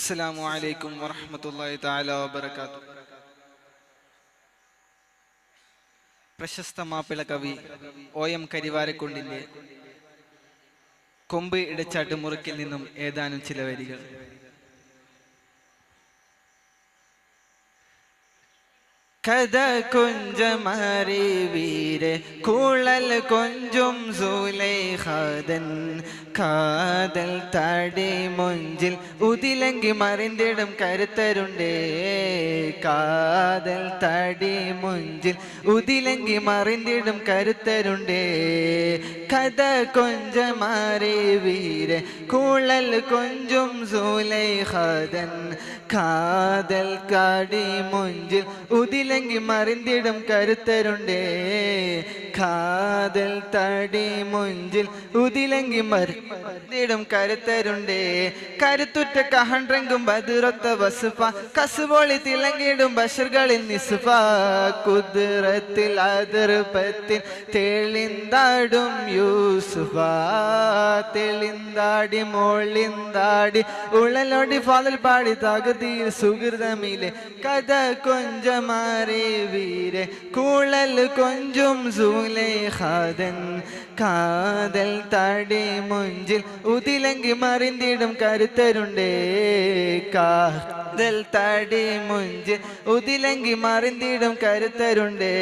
അസ്സലാമു അലൈക്കും വറഹ്മത്തുള്ളാഹി തആല വബറകാതുഹു. പ്രശസ്ത മാപ്പിള കവി OM കരിവാരക്കുണ്ടിന്റെ കൊമ്പ് ഇടച്ചാട്ട് മുറുക്കിൽ നിന്നും ഏതാനും ചില വരികൾ. കഥ കൊഞ്ചമറി വീരെ കുഴൽ കൊഞ്ചും സുലൈഖാദൻ കാതൽ താടി മൊഞ്ചിൽ ഉതിലങ്കി മറിന്തിടും കരുത്തരുണ്ടേ. കാതൽ താടി മൊഞ്ചിൽ ഉതിലങ്കി മറിന്തിടും കരുത്തരുണ്ടേ. കഥ കൊഞ്ചമറി വീരെ കുഴൽ കൊഞ്ചും സുലൈഖാദൻ കാതൽ താടി മൊഞ്ചിൽ ഉതിലങ്കി മറിന്തിടും കരുത്തരുണ്ടേ. കാതൽ തടി മുഞ്ചിൽ ഉതിലങ്കി മറിന്തിടും കരുത്തരുണ്ടേ. കരുത്തുറ്റ കഹൺറെങ്കും ബദിറൊത്ത വസുഫ കസുവോളി തിളങ്ങിടും ബഷറുകളിൽ നിസുഫ. കുതിരത്തിൽ അതിർപ്പത്തിൽ തെളിന്താടും യൂസുഫ. തെളിന്താടി മോളിന്താടി ഉളലോടി ഫാദൽ പാടി തകതിയിൽ സുഹൃതമിലെ. കഥ കൊഞ്ചമാറി വീരെ കുഴൽ കൊഞ്ചും സുലൈഖാദൻ കാതൽ താടി മുഞ്ചിൽ ഉതിലങ്കി മറിന്തിടും കരുത്തരുണ്ടേ. കാതൽ താടി മുഞ്ചിൽ ഉതിലങ്കി മറിന്തിടും കരുത്തരുണ്ടേ.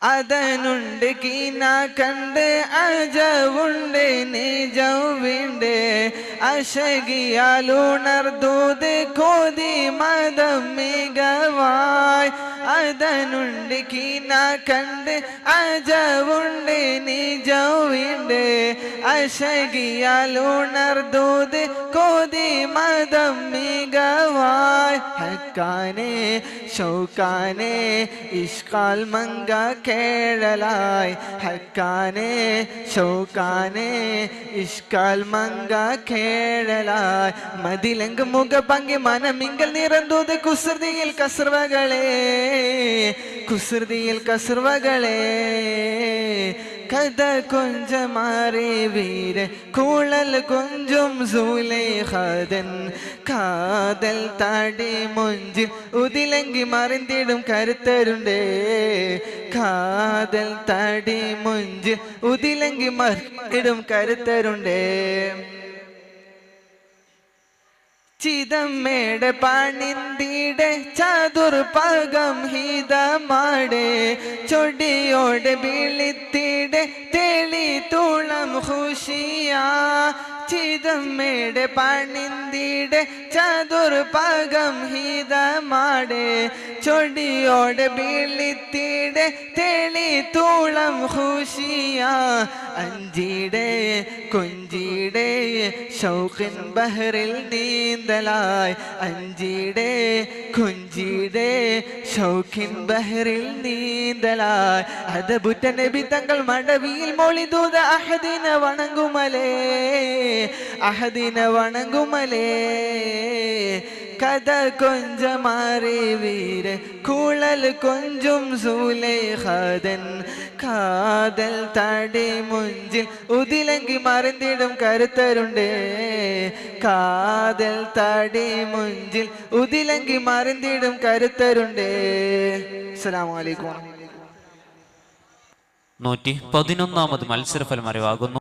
അതനുണ്ട് കീന കണ്ട് അജവുണ്ട് നിജവുണ്ട്. അശകിയാലുണർദൂത് കോതി മതം മികവായ്. അതനുണ്ട് കീന കണ്ട് അജവുണ്ട് നിജവുണ്ട്. അശകിയാലുണർദൂത് കോതി മതം മികവായ്. ഹക്കാനെ ഷൗക്കാനെ ഇഷ്കാൽ മങ്ക കേഴലായി. ഹക്കാനെ ഷൗക്കാനെ ഇഷ്കാൽ മങ്ക കേഴലായി. മതിലങ്ക് മുഖ ഭംഗി മനമിങ്കൽ നിറന്തൂത് കുസൃതിയിൽ കസർവകളെ. കുസൃതിയിൽ കസർവകളെ. കഥ കൊഞ്ചമാറി വീരെ കുഴൽ കൊഞ്ചും സുലൈഖാദൻ കാതൽ താടി മൊഞ്ചിൽ ഉതിലങ്കി മറിന്തിടും കരുത്തരുണ്ടേ. കാതൽ താടി മൊഞ്ചിൽ ഉതിലങ്കി മറിന്തിടും കരുത്തരുണ്ടേ. ചിതമ്മേടെ പണിന്തിടെ ചതുർപകം ഹിതമാടെ. ചൊടിയോടെ വിളിത്തിടെ തെളി തുളം ഖുഷിയാ. ചിതമ്മേടെ പണിന്തിടെ ചതുർപകം ഹിതമാടെ. ചൊടിയോടെ വിളിത്തിടെ തെളി തുളം ഖുഷിയാ. അഞ്ചിടെ കൊഞ്ചിടെ ഷൗഖിൻ ബഹറിൽ നീന്തലായി. അഞ്ചിടെ കൊഞ്ചിടെ ഷൗഖിൻ ബഹറിൽ നീന്തലായി. അതബുറ്റ നബി തങ്ങൾ മടവിയിൽ മൊളിദൂത അഹദിന വണങ്ങുമലേ. അഹദിന വണങ്ങുമലേ. കഥ കൊഞ്ചമാറി വീരെ കുഴൽ കൊഞ്ചും സുലൈഖാദൻ കാതൽ താടി മുഞ്ചിൽ ഉതിലങ്കി മറിന്തിടും കരുത്തരുണ്ടേ. കാതൽ താടി മുഞ്ചിൽ ഉതിലങ്കി മറിന്തിടും കരുത്തരുണ്ടേ. അസ്സലാമു അലൈക്കും. 111ാമത് മത്സരഫലം അറിവാകുന്നു.